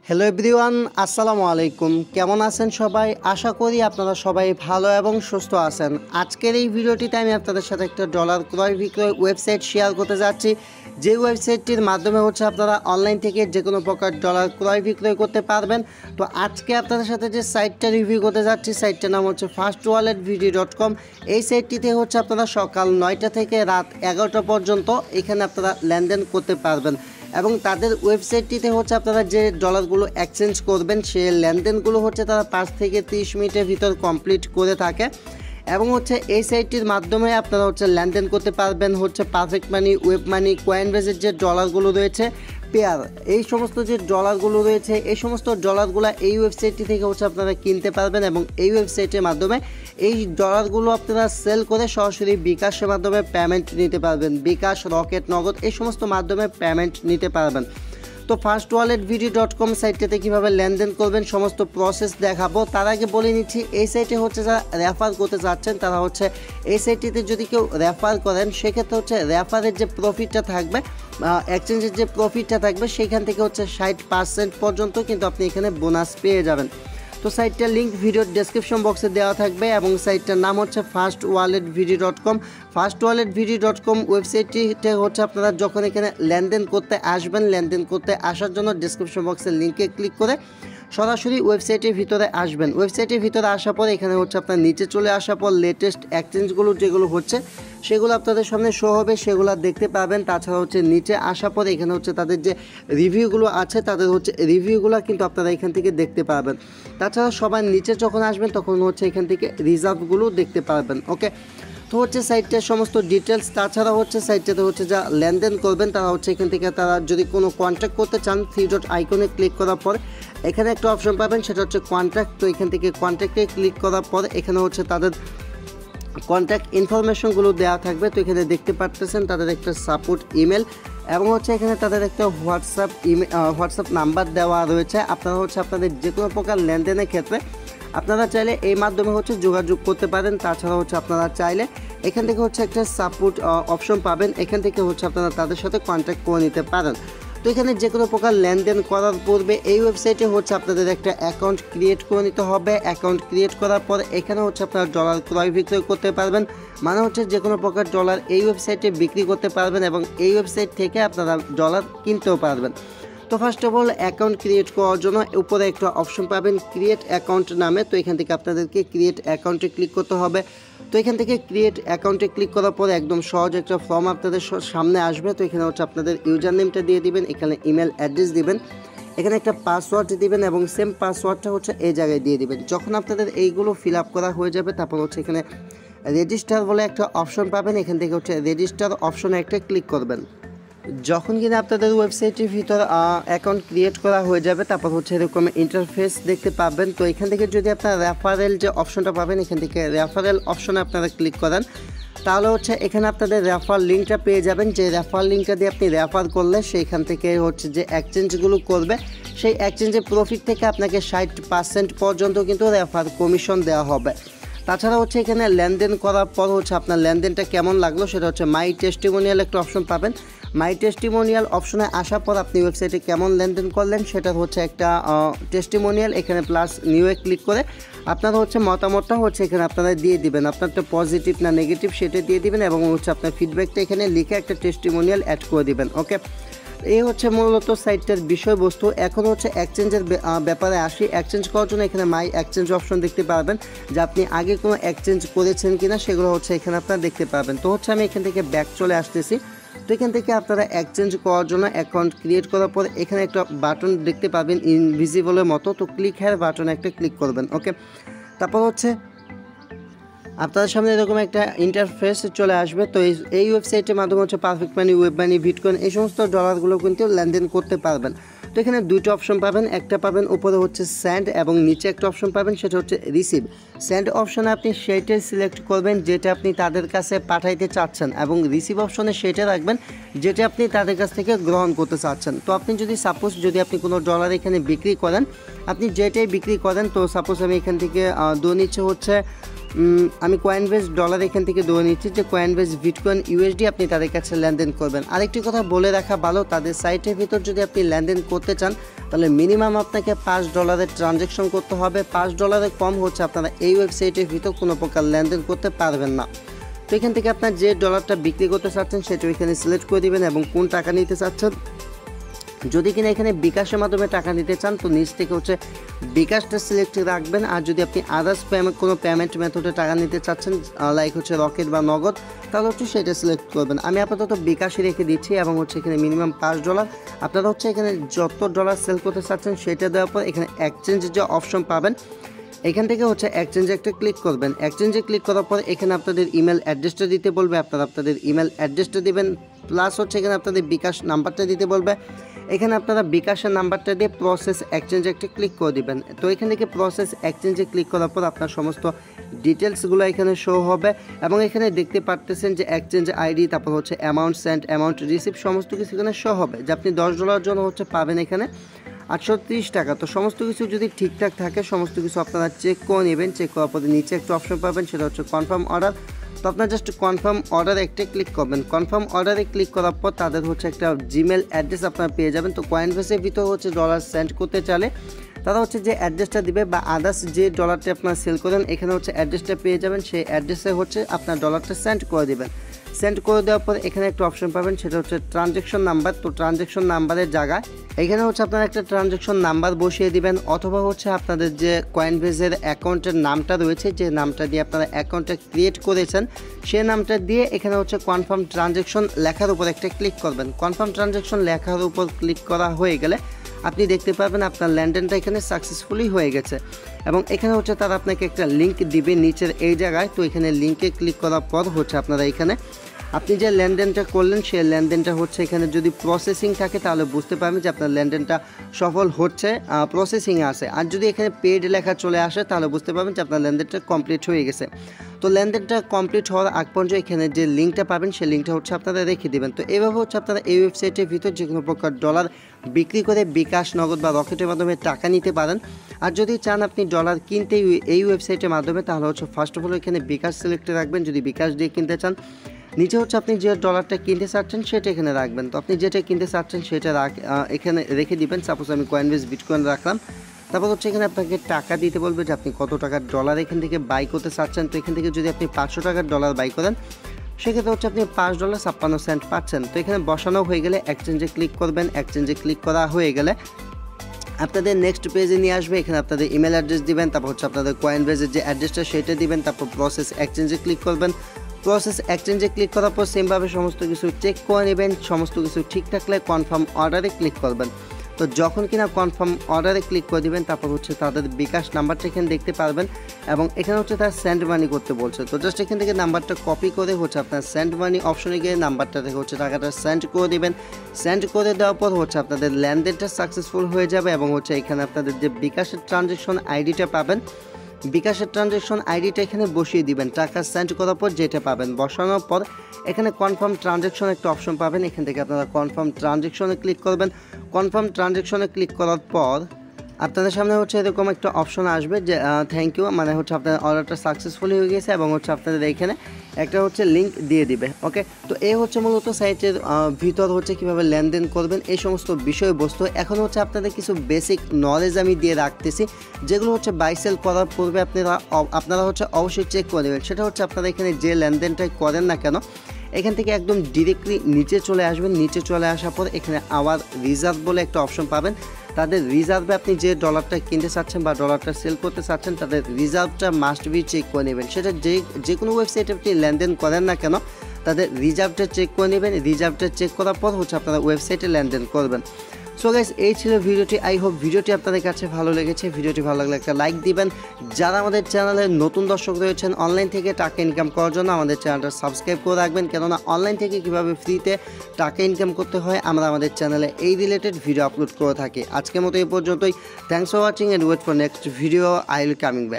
Hello everyone, আসসালামু আলাইকুম। কেমন আছেন সবাই? আশা করি আপনারা সবাই ভালো এবং সুস্থ আছেন। আজকের এই ভিডিওটিতে আমি আপনাদের সাথে একটা ডলার ক্রয় বিক্রয় ওয়েবসাইট শেয়ার করতে যাচ্ছি, যে ওয়েবসাইটটির মাধ্যমে আপনারা অনলাইন থেকে যে কোনো প্রকার ডলার ক্রয় বিক্রয় করতে পারবেন। তো আজকে আপনাদের সাথে যে সাইটটা রিভিউ করতে যাচ্ছি, সাইটটার নাম firstwalletvid.com। এই সাইটটিতে আপনারা সকাল 9টা থেকে রাত 11টা পর্যন্ত এখানে আপনারা লেনদেন করতে পারবেন এবং তাদের ওয়েবসাইটটিতে আপনারা যে ডলারগুলো এক্সচেঞ্জ করবেন সেই লেনদেনগুলো তারা 5 থেকে 30 মিনিটের ভিতর কমপ্লিট করে থাকে এবং এই সাইটটির মাধ্যমে আপনারা লেনদেন করতে পারবেন পারফেক্ট মানি, ওয়েব মানি, কয়েনবেজের যে ডলারগুলো রয়েছে, পেয়ার, এই সমস্ত যে ডলারগুলো রয়েছে এই সমস্ত ডলারগুলো এই ওয়েবসাইটটি থেকে আপনারা কিনতে পারবেন এবং এই ওয়েবসাইটের মাধ্যমে এই ডলারগুলো আপনারা সেল করে সরাসরি বিকাশের মাধ্যমে পেমেন্ট নিতে পারবেন। বিকাশ, রকেট, নগদ এই সমস্ত মাধ্যমে পেমেন্ট নিতে পারবেন। তো firstwalletvid.com সাইটটাতে কীভাবে লেনদেন করবেন সমস্ত প্রসেস দেখাবো। তার আগে বলে নিচ্ছি, এই সাইটে যারা রেফার করতে চাচ্ছেন তারা এই সাইটটিতে যদি কেউ রেফার করেন সেক্ষেত্রে রেফারের যে প্রফিটটা থাকবে, এক্সচেঞ্জের যে প্রফিটটা থাকবে সেইখান থেকে 60% পর্যন্ত কিন্তু আপনি এখানে বোনাস পেয়ে যাবেন। তো সাইটটার লিঙ্ক ভিডিওর ডেসক্রিপশন বক্সে দেওয়া থাকবে এবং সাইটটার নাম firstwalletvid.com। firstwalletvid.com ওয়েবসাইটটিতে আপনারা যখন এখানে লেনদেন করতে আসবেন, লেনদেন করতে আসার জন্য ডেসক্রিপশন বক্সের লিঙ্কে ক্লিক করে সরাসরি ওয়েবসাইটের ভিতরে আসবেন। ওয়েবসাইটের ভিতরে আসার পর এখানে আপনার নিচে চলে আসার পর লেটেস্ট এক্সচেঞ্জগুলো যেগুলো সেগুলো আপনাদের সামনে শো হবে, সেগুলো দেখতে পাবেন। তাছাড়া নিচে আসার পর এখানে তাদের যে রিভিউগুলো আছে তাদের রিভিউগুলো কিন্তু আপনারা এখান থেকে দেখতে পারবেন। তাছাড়া সবার নিচে যখন আসবেন তখন এখান থেকে রিজার্ভগুলো দেখতে পারবেন। ওকে, তো সাইটটার সমস্ত ডিটেলস, তাছাড়া সাইটটাতে যা লেনদেন করবেন তারা এখান থেকে তারা যদি কোনো কন্ট্যাক্ট করতে চান, 3 ডট আইকনে ক্লিক করার পর এখানে একটা অপশন পাবেন, সেটা কন্ট্যাক্ট। তো এখান থেকে কন্ট্যাক্টে ক্লিক করার পর এখানে তাদের কন্ট্যাক্ট ইনফরমেশনগুলো দেওয়া থাকবে। তো এখানে দেখতে পাচ্ছেন তাদের একটা সাপোর্ট ইমেল এবং এখানে তাদের একটা হোয়াটসঅ্যাপ নাম্বার দেওয়া রয়েছে। আপনারা আপনাদের যে কোনো প্রকার লেনদেনের ক্ষেত্রে আপনারা চাইলে এই মাধ্যমে যোগাযোগ করতে পারেন। তাছাড়া আপনারা চাইলে এখান থেকে একটা সাপোর্ট অপশন পাবেন, এখান থেকে আপনারা তাদের সাথে কন্ট্যাক্ট করে নিতে পারেন। তো এখানে যে কোনো প্রকার লেনদেন করার পূর্বে এই ওয়েবসাইটে আপনাদের একটা অ্যাকাউন্ট ক্রিয়েট করে নিতে হবে। অ্যাকাউন্ট ক্রিয়েট করার পর এখানে আপনারা ডলার ক্রয় বিক্রয় করতে পারবেন, মানে যে কোনো প্রকার ডলার এই ওয়েবসাইটে বিক্রি করতে পারবেন এবং এই ওয়েবসাইট থেকে আপনারা ডলার কিনতেও পারবেন। তো first of all account create করার জন্য উপরে একটা অপশন পাবেন ক্রিয়েট অ্যাকাউন্ট নামে। তো এখান থেকে আপনাদেরকে ক্রিয়েট অ্যাকাউন্টে ক্লিক করতে হবে। তো এখান থেকে ক্রিয়েট অ্যাকাউন্টে ক্লিক করার পর একদম সহজ একটা ফর্ম আপনাদের সামনে আসবে। তো এখানে আপনাদের ইউজার নেমটা দিয়ে দিবেন, এখানে ইমেল অ্যাড্রেস দিবেন, এখানে একটা পাসওয়ার্ড দিবেন এবং সেম পাসওয়ার্ডটা এই জায়গায় দিয়ে দিবেন। যখন আপনাদের এইগুলো ফিল আপ করা হয়ে যাবে তারপর এখানে রেজিস্টার বলে একটা অপশন পাবেন, এখান থেকে রেজিস্টার অপশনে একটা ক্লিক করবেন। যখন কিনা আপনাদের ওয়েবসাইটের ভিতর অ্যাকাউন্ট ক্রিয়েট করা হয়ে যাবে তারপর এরকম ইন্টারফেস দেখতে পাবেন। তো এখান থেকে যদি আপনারা রেফারেল যে অপশনটা পাবেন, এখান থেকে রেফারেল অপশনে আপনারা ক্লিক করেন, তাহলে এখানে আপনাদের রেফার লিঙ্কটা পেয়ে যাবেন। যে রেফার লিঙ্কটা দিয়ে আপনি রেফার করলে সেইখান থেকে যে এক্সচেঞ্জগুলো করবে সেই এক্সচেঞ্জের প্রফিট থেকে আপনাকে 60% পর্যন্ত কিন্তু রেফার কমিশন দেওয়া হবে। তাছাড়া এখানে লেনদেন করার পর আপনার লেনদেনটা কেমন লাগলো সেটা মাই টেস্টিমোনিয়াল একটা অপশন পাবেন। মাই টেস্টিমোনিয়াল অপশনে আসার পর আপনি ওয়েবসাইটে কেমন লেনদেন করলেন সেটা একটা টেস্টিমোনিয়াল, এখানে প্লাস নিউয়ে ক্লিক করে আপনার মতামতটা এখানে আপনারা দিয়ে দিবেন। আপনারটা পজিটিভ না নেগেটিভ সেটা দিয়ে দিবেন এবং আপনার ফিডব্যাকটা এখানে লিখে একটা টেস্টিমোনিয়াল অ্যাড করে দিবেন। ওকে, এই মূলত সাইটটার বিষয়বস্তু। এখন এক্সচেঞ্জের ব্যাপারে আসি। এক্সচেঞ্জ করার জন্য এখানে মাই এক্সচেঞ্জ অপশন দেখতে পারবেন, যে আপনি আগে কোনো এক্সচেঞ্জ করেছেন কিনা সেগুলো এখানে আপনারা দেখতে পারবেন। তো আমি এখান থেকে ব্যাক চলে আসতেছি। তো এখান থেকে আপনারা এক্সচেঞ্জ করার জন্য অ্যাকাউন্ট ক্রিয়েট করার পর এখানে একটা বাটন দেখতে পাবেন ইনভিজিবলের মতো, তো ক্লিক হেয়ার বাটনে একটা ক্লিক করবেন। ওকে, তারপর আপনাদের সামনে এরকম একটা ইন্টারফেস চলে আসবে। তো এই ওয়েবসাইটের মাধ্যমে পারফেক্ট মানি, ওয়েব মানি, বিটকয়েন এই সমস্ত ডলারগুলো কিন্তু লেনদেন করতে পারবেন। তো এখানে দুটো অপশন পাবেন, একটা পাবেন উপরে সেন্ড এবং নিচে একটা অপশন পাবেন সেটা রিসিভ। সেন্ড অপশনে আপনি সেইটাই সিলেক্ট করবেন যেটা আপনি তাদের কাছে পাঠাইতে চাচ্ছেন এবং রিসিভ অপশনে সেটা রাখবেন যেটা আপনি তাদের কাছ থেকে গ্রহণ করতে চাচ্ছেন। তো আপনি যদি সাপোজ আপনি কোনো ডলার এখানে বিক্রি করেন, আপনি যেটাই বিক্রি করেন, তো সাপোজ আমি এখান থেকে নিচ্ছে আমি কয়েনবেস ডলার এখান থেকে ধরে নিচ্ছি যে কয়েনবেস বিটকয়েন ইউএসডি আপনি তাদের কাছে লেনদেন করবেন। আরেকটি কথা বলে রাখা ভালো, তাদের সাইটের ভিতর যদি আপনি লেনদেন করতে চান তাহলে মিনিমাম আপনাকে $5 ট্রানজ্যাকশন করতে হবে। $5 কম হচ্ছে আপনারা এই ওয়েবসাইটের ভিতর কোনো প্রকার লেনদেন করতে পারবেন না। তো এখান থেকে আপনার যে ডলারটা বিক্রি করতে চাচ্ছেন সেটা এখানে সিলেক্ট করে দিবেন এবং কোন টাকা নিতে চাচ্ছেন। যদি কিনা এখানে বিকাশের মাধ্যমে টাকা নিতে চান তো নিচ থেকে হচ্ছে বিকাশটা সিলেক্ট রাখবেন। আর যদি আপনি আদার্স কোনো পেমেন্ট মেথডে টাকা নিতে চাচ্ছেন লাইক হচ্ছে রকেট বা নগদ, তাহলে হচ্ছে সেটা সিলেক্ট করবেন। আমি আপাতত বিকাশে রেখে দিচ্ছি এবং হচ্ছে এখানে মিনিমাম $5। আপনারা হচ্ছে এখানে যত ডলার সেল করতে চাচ্ছেন সেটা দেওয়ার পর এখানে এক্সচেঞ্জের যে অপশন পাবেন এখান থেকে হচ্ছে এক্সচেঞ্জে একটা ক্লিক করবেন। এক্সচেঞ্জে ক্লিক করার পর এখানে আপনাদের ইমেল অ্যাড্রেসটা দিতে বলবে, আপনারা আপনাদের ইমেল অ্যাড্রেসটা দিবেন, প্লাস হচ্ছে এখানে আপনাদের বিকাশ নাম্বারটা দিতে বলবে। এখানে আপনারা বিকাশের নাম্বারটা দিয়ে প্রসেস এক্সচেঞ্জে একটা ক্লিক করে দিবেন। তো এখান থেকে প্রসেস এক্সচেঞ্জে ক্লিক করার পর আপনার সমস্ত ডিটেলসগুলো এখানে শো হবে এবং এখানে দেখতে পারতেছেন যে এক্সচেঞ্জ আইডি, তারপর হচ্ছে অ্যামাউন্ট সেন্ট, অ্যামাউন্ট রিসিভ, সমস্ত কিছু এখানে শো হবে যে আপনি $10 জন্য হচ্ছে পাবেন এখানে 830 টাকা। তো সমস্ত কিছু যদি ঠিকঠাক থাকে সমস্ত কিছু আপনারা চেক করে নেবেন। চেক করার পরে নিচে একটা অপশন পাবেন, সেটা হচ্ছে কনফার্ম অর্ডার। তো আপনার জাস্ট কনফার্ম অর্ডারে একটা ক্লিক করবেন। কনফার্ম অর্ডারে ক্লিক করার পর তাদের হচ্ছে একটা জিমেল অ্যাড্রেস আপনারা পেয়ে যাবেন। তো কয়েনবেসের ভিতর হচ্ছে ডলার সেন্ড করতে চাইলে তারা হচ্ছে যে অ্যাড্রেসটা দিবে বা আদার্স যে ডলারটা আপনারা সেল করেন এখানে হচ্ছে অ্যাড্রেসটা পেয়ে যাবেন, সেই অ্যাড্রেসে হচ্ছে আপনার ডলারটা সেন্ড করে দেবেন। সেন্ড করে দেওয়ার পর এখানে একটা অপশন পাবেন, সেটা হচ্ছে ট্রানজ্যাকশন নাম্বার। তো ট্রানজ্যাকশন নাম্বারের জায়গায় এখানে হচ্ছে আপনারা একটা ট্রানজ্যাকশন নাম্বার বসিয়ে দিবেন, অথবা হচ্ছে আপনাদের যে কয়েনবেসের অ্যাকাউন্টের নামটা রয়েছে, যে নামটা দিয়ে আপনারা অ্যাকাউন্টটা ক্রিয়েট করেছেন সেই নামটা দিয়ে এখানে হচ্ছে কনফার্ম ট্রানজ্যাকশন লেখার উপর একটা ক্লিক করবেন। কনফার্ম ট্রানজ্যাকশন লেখার উপর ক্লিক করা হয়ে গেলে আপনি দেখতে পাবেন আপনার লেনদেনটা এখানে সাকসেসফুলি হয়ে গেছে এবং এখানে হচ্ছে তারা আপনাকে একটা লিঙ্ক দিবে নিচের এই জায়গায়। তো এখানে লিঙ্কে ক্লিক করার পর হচ্ছে আপনারা এখানে আপনি যে লেনদেনটা করলেন সেই লেনদেনটা হচ্ছে এখানে যদি প্রসেসিং থাকে তাহলে বুঝতে পারবেন যে আপনার লেনদেনটা সফল হচ্ছে, প্রসেসিংয়ে আসে। আর যদি এখানে পেড লেখা চলে আসে তাহলে বুঝতে পারবেন যে আপনার লেনদেনটা কমপ্লিট হয়ে গেছে। তো লেনদেনটা কমপ্লিট হওয়ার আগ পর্যন্ত এখানে যে লিঙ্কটা পাবেন সেই লিঙ্কটা হচ্ছে আপনারা রেখে দেবেন। তো এইভাবে হচ্ছে আপনারা এই ওয়েবসাইটের ভিতর যে কোনো প্রকার ডলার বিক্রি করে বিকাশ, নগদ বা রকেটের মাধ্যমে টাকা নিতে পারেন। আর যদি চান আপনি ডলার কিনতে এই ওয়েবসাইটের মাধ্যমে তাহলে হচ্ছে ফার্স্ট অফ অল এখানে বিকাশ সিলেক্টে রাখবেন। যদি বিকাশ দিয়ে কিনতে চান নিচে হচ্ছে আপনি যে ডলারটা কিনতে চাচ্ছেন সেটা এখানে রাখবেন। তো আপনি যেটা কিনতে চাচ্ছেন সেটা এখানে রেখে দিবেন। সাপোজ আমি কয়েনবেস বিটকয়েন রাখলাম, তারপর হচ্ছে এখানে আপনাকে টাকা দিতে বলবে যে আপনি কত টাকার ডলার এখান থেকে বাই করতে চাচ্ছেন। তো এখান থেকে যদি আপনি 500 টাকার ডলার বাই করেন সেক্ষেত্রে হচ্ছে আপনি $5.56 পাচ্ছেন। তো এখানে বসানো হয়ে গেলে এক্সচেঞ্জে ক্লিক করবেন। এক্সচেঞ্জে ক্লিক করা হয়ে গেলে আপনাদের নেক্সট পেজে নিয়ে আসবে। এখানে আপনাদের ইমেল অ্যাড্রেস দিবেন, তারপর হচ্ছে আপনাদের কয়েনবেসের যে অ্যাড্রেসটা সেটা দিবেন, তারপর প্রসেস এক্সচেঞ্জে ক্লিক করবেন। প্রসেস এক্সচেঞ্জে ক্লিক করার পর সেমভাবে সমস্ত কিছু চেক করে নেবেন। সমস্ত কিছু ঠিক থাকলে কনফার্ম অর্ডারে ক্লিক করবেন। তো যখন কিনা কনফার্ম অর্ডারে ক্লিক করে দিবেন তারপর হচ্ছে তাদের বিকাশ নাম্বারটা এখানে দেখতে পারবেন এবং এখানে হচ্ছে তার সেন্ড মানি করতে বলছে। তো জাস্ট এখান থেকে নাম্বারটা কপি করে হচ্ছে আপনার সেন্ড মানি অপশনে গিয়ে নাম্বারটা থেকে হচ্ছে টাকাটা সেন্ড করে দেবেন। সেন্ড করে দেওয়ার পর হচ্ছে আপনাদের লেনদেনটা সাকসেসফুল হয়ে যাবে এবং হচ্ছে এখানে আপনাদের যে বিকাশের ট্রানজ্যাকশন আইডিটা পাবেন, বিকাশের ট্রানজ্যাকশন আইডিটা এখানে বসিয়ে দিবেন। টাকা সেন্ড করার পর যেটা পাবেন বসানোর পর এখানে কনফার্ম ট্রানজ্যাকশন একটা অপশন পাবেন। এখান থেকে আপনারা কনফার্ম ট্রানজ্যাকশনে ক্লিক করবেন। কনফার্ম ট্রানজ্যাকশনে ক্লিক করার পর আপনাদের সামনে হচ্ছে এরকম একটা অপশন আসবে যে থ্যাংক ইউ, মানে হচ্ছে আপনাদের অর্ডারটা সাকসেসফুলি হয়ে গেছে এবং হচ্ছে আপনাদের এখানে একটা হচ্ছে লিঙ্ক দিয়ে দিবে। ওকে, তো এই হচ্ছে মূলত সাইটের ভিতর হচ্ছে কীভাবে লেনদেন করবেন এই সমস্ত বিষয়বস্তু। এখন হচ্ছে আপনাদের কিছু বেসিক নলেজ আমি দিয়ে রাখতেছি যেগুলো হচ্ছে বাই সেল করার পূর্বে আপনারা হচ্ছে অবশ্যই চেক করে নেবেন। সেটা হচ্ছে আপনারা এখানে যে লেনদেনটাই করেন না কেন এখান থেকে একদম ডিরেক্টলি নিচে চলে আসবেন। নিচে চলে আসার পর এখানে আওয়ার রিজার্ভ বলে একটা অপশন পাবেন। তাদের রিজার্ভে আপনি যে ডলারটা কিনতে চাচ্ছেন বা ডলারটা সেল করতে চাচ্ছেন তাদের রিজার্ভটা মাস্ট বি চেক করে নেবেন। সেটা যে কোনো ওয়েবসাইটে আপনি লেনদেন করেন না কেন তাদের রিজার্ভটা চেক করে নেবেন। রিজার্ভটা চেক করার পর হচ্ছে আপনারা ওয়েবসাইটে লেনদেন করবেন। সো গাইস, এই ছিল ভিডিওটি। আই হোপ ভিডিওটি আপনাদের কাছে ভালো লেগেছে। ভিডিওটি ভালো লাগলে একটা লাইক দিবেন। যারা আমাদের চ্যানেলে নতুন দর্শক রয়েছেন অনলাইন থেকে টাকা ইনকাম করার জন্য আমাদের চ্যানেলটা সাবস্ক্রাইব করে রাখবেন, কেননা অনলাইন থেকে কীভাবে ফ্রিতে টাকা ইনকাম করতে হয় আমরা আমাদের চ্যানেলে এই রিলেটেড ভিডিও আপলোড করে থাকি। আজকের মতো এই পর্যন্তই। Thanks for watching and wait for next video. I will coming back.